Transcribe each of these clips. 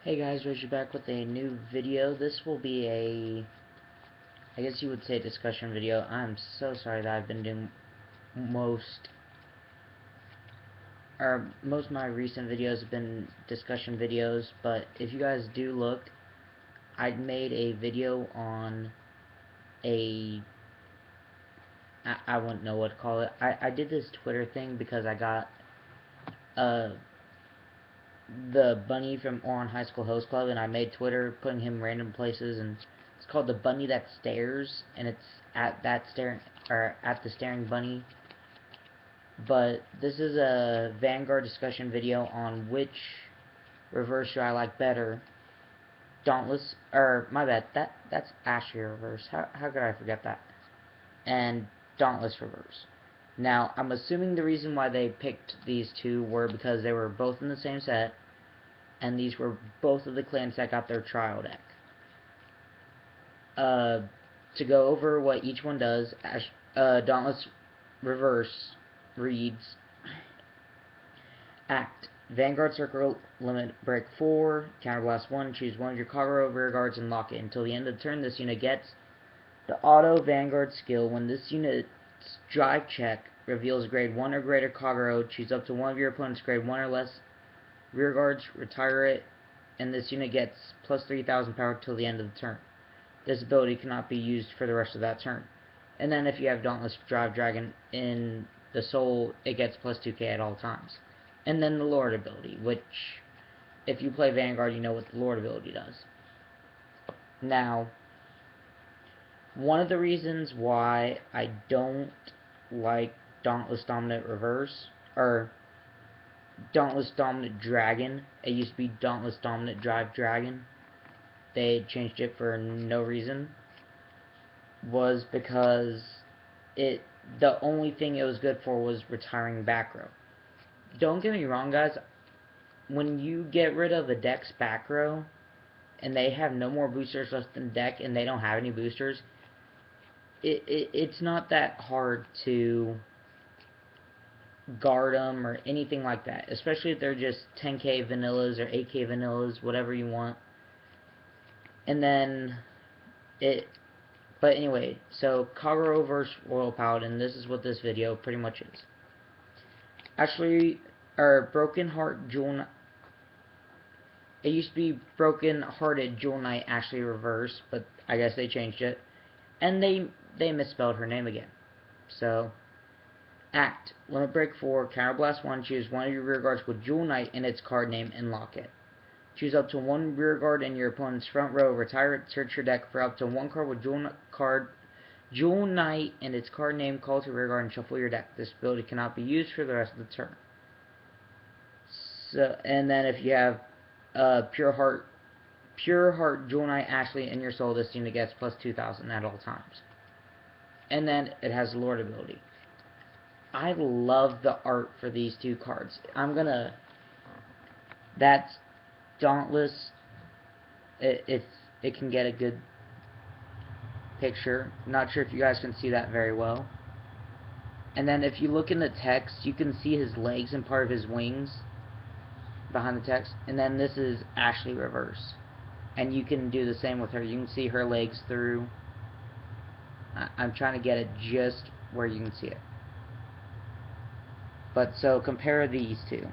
Hey guys, Richard back with a new video. This will be I guess you would say discussion video. I'm so sorry that I've been doing most of my recent videos have been discussion videos, but if you guys do look, I made a video on I wouldn't know what to call it. I did this Twitter thing because I got the bunny from Oran High School Host Club, and I made Twitter putting him random places, and it's called the bunny that stares, and it's at the staring bunny. But this is a Vanguard discussion video on which reverse should I like better. Dauntless, or my bad, that's Ashlei reverse. How could I forget that? And Dauntless reverse. Now, I'm assuming the reason why they picked these two were because they were both in the same set, and these were both of the clans that got their trial deck. To go over what each one does, Dauntless reverse reads: Act. Vanguard circle limit break 4, counterblast 1, choose one of your Kagero rear guards and lock it. Until the end of the turn, this unit gets the auto Vanguard skill. When this unit's drive check reveals grade 1 or greater Kagero, choose up to one of your opponent's grade 1 or less rear guards, retire it, and this unit gets plus 3,000 power till the end of the turn. This ability cannot be used for the rest of that turn. And then if you have Dauntless Drive Dragon in the Soul, it gets plus 2k at all times. And then the Lord ability, which, if you play Vanguard, you know what the Lord ability does. Now, one of the reasons why I don't like Dauntless Dominant Reverse, or Dauntless Dominant Dragon, it used to be Dauntless Dominant Drive Dragon, they changed it for no reason, was because the only thing it was good for was retiring back row. Don't get me wrong, guys, when you get rid of the deck's back row and they have no more boosters left in the deck and they don't have any boosters, it's not that hard to guard them or anything like that, especially if they're just 10k vanillas or 8k vanillas, whatever you want. And then but anyway, so Kagero vs Royal Paladin, this is what this video pretty much is. Actually, Broken Heart Jewel. It used to be Broken Hearted Jewel Knight Ashlei reverse, but I guess they changed it, and they misspelled her name again. So, Act. Limit break 4, counterblast 1. Choose one of your rear guards with Jewel Knight in its card name and lock it. Choose up to one rear guard in your opponent's front row. Retire it. Search your deck for up to one card with Jewel Knight and its card name. Call to rear guard and shuffle your deck. This ability cannot be used for the rest of the turn. So, and then if you have Pure Heart Jewel Knight Ashlei in your soul, this unit gets plus 2,000 at all times. And then it has the Lord ability. I love the art for these two cards. That's Dauntless. If it can get a good picture. Not sure if you guys can see that very well. And then if you look in the text, you can see his legs and part of his wings behind the text. And then this is Ashlei reverse, and you can do the same with her. You can see her legs through. I'm trying to get it just where you can see it. But so compare these two.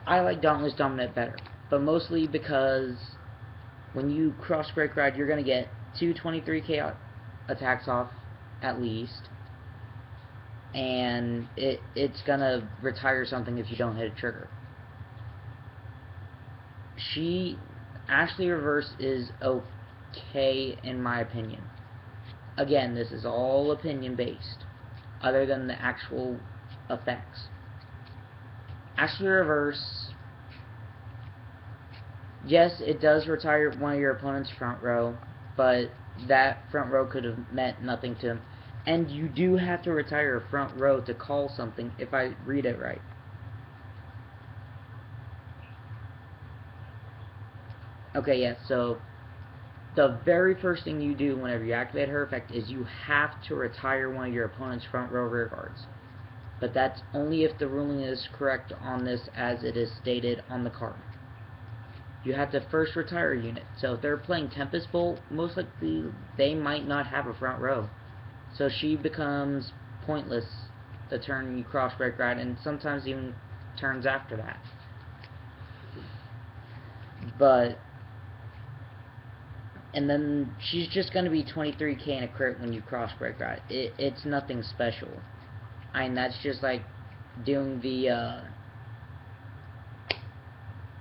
I like Dauntless Dominant better, but mostly because when you cross break ride, you're gonna get 223k attacks off at least, and it's gonna retire something if you don't hit a trigger. Ashlei reverse is okay in my opinion. Again, this is all opinion based, other than the actual effects. Ashlei reverse, yes, it does retire one of your opponent's front row, but that front row could have meant nothing to him. And you do have to retire a front row to call something, if I read it right. Okay, yes, so the very first thing you do whenever you activate her effect is you have to retire one of your opponent's front row rear guards. but that's only if the ruling is correct on this as it is stated on the card. You have to first retire a unit. So if they're playing Tempest Bolt, most likely they might not have a front row. So she becomes pointless the turn you cross break ride, and sometimes even turns after that. But, and then she's just going to be 23k in a crit when you cross break ride. It's nothing special. I mean, that's just like doing the,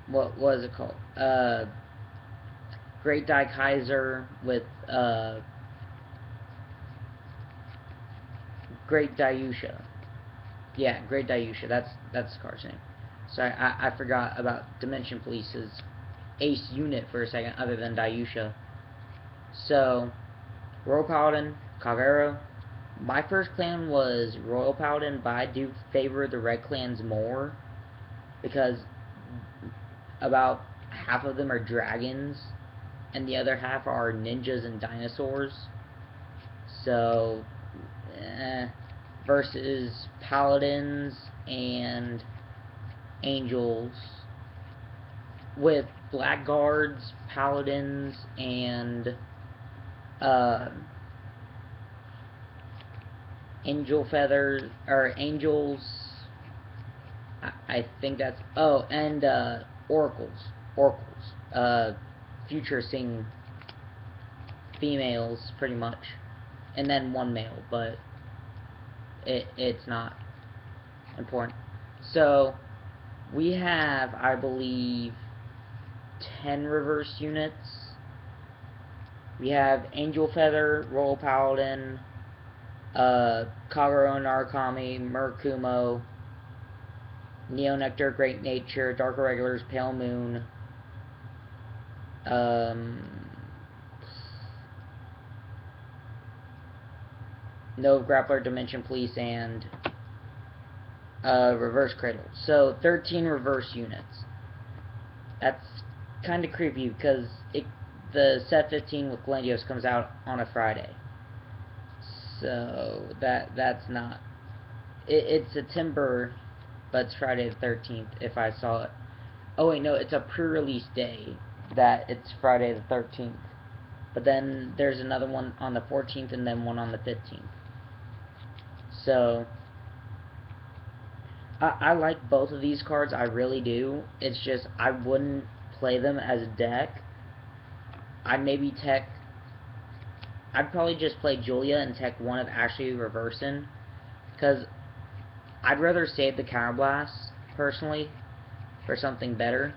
what was it called? Great Die Kaiser with, Great Dayusha. Yeah, Great Dayusha. That's the card's name. So I forgot about Dimension Police's ace unit for a second, other than Dayusha. So, Royal Paladin, Kagero. My first clan was Royal Paladin, but I do favor the red clans more, because about half of them are dragons, and the other half are ninjas and dinosaurs. So, versus paladins and angels, with blackguards, paladins, and angel feathers, or angels. I think that's, oh, and oracles, future seeing females, pretty much, and then one male, but it's not important. So we have, I believe, 10 reverse units. We have Angel Feather, Royal Paladin, Kagero Narukami, Murakumo, Neo Nectar, Great Nature, Dark Irregulars, Pale Moon, Nova Grappler, Dimension Police, and Reverse Cradle. So 13 reverse units. That's kind of creepy, because the set 15 with Glendios comes out on a Friday. So that's not... It's September, but it's Friday the 13th, if I saw it. Oh wait, no, it's a pre-release day that it's Friday the 13th. But then there's another one on the 14th, and then one on the 15th. So, I like both of these cards, I really do. It's just, I wouldn't play them as a deck. I'd probably just play Julia and tech one of Ashlei reversing, because I'd rather save the Counterblast, personally, for something better.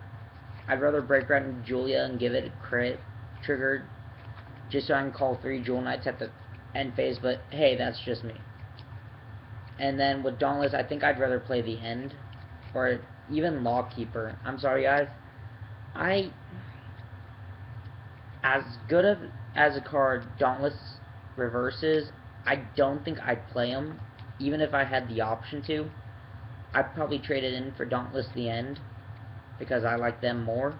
I'd rather break run Julia and give it a crit triggered, just so I can call 3 Jewel Knights at the end phase, but hey, that's just me. And then with Dauntless, I think I'd rather play the end, or even Lawkeeper. I'm sorry, guys. As good as a card Dauntless reverses, I don't think I'd play him, even if I had the option to. I'd probably trade it in for Dauntless the End, because I like them more.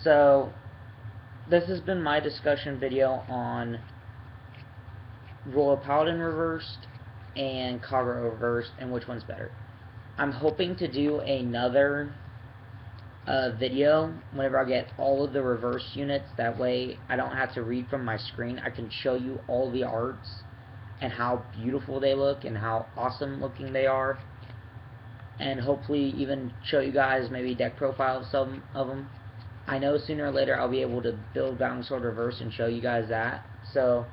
So, this has been my discussion video on Royal Paladin reversed and Kagero reversed, and which one's better. I'm hoping to do another video whenever I get all of the reverse units. That way I don't have to read from my screen. I can show you all the arts and how beautiful they look and how awesome looking they are, and hopefully even show you guys maybe deck profiles of some of them. I know sooner or later I'll be able to build Bounding Sword Reverse and show you guys that, so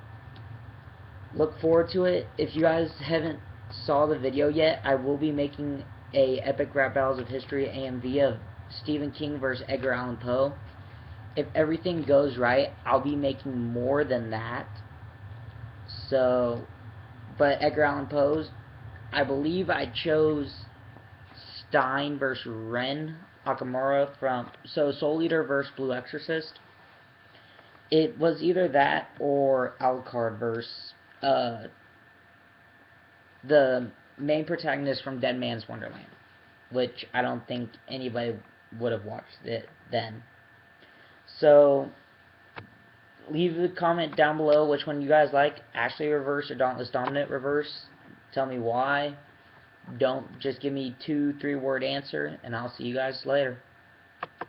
look forward to it. If you guys haven't saw the video yet, I will be making a Epic Rap Battles of History AMV of Stephen King versus Edgar Allan Poe. If everything goes right, I'll be making more than that. So, but Edgar Allan Poe's, I believe I chose Stein versus Ren Akamura from, so Soul Eater versus Blue Exorcist. It was either that or Alucard versus the main protagonist from Dead Man's Wonderland, which I don't think anybody would have watched it then. So, leave a comment down below which one you guys like, Ashlei reverse or Dauntless Dominant reverse. Tell me why. Don't just give me 2-3 word answer, and I'll see you guys later.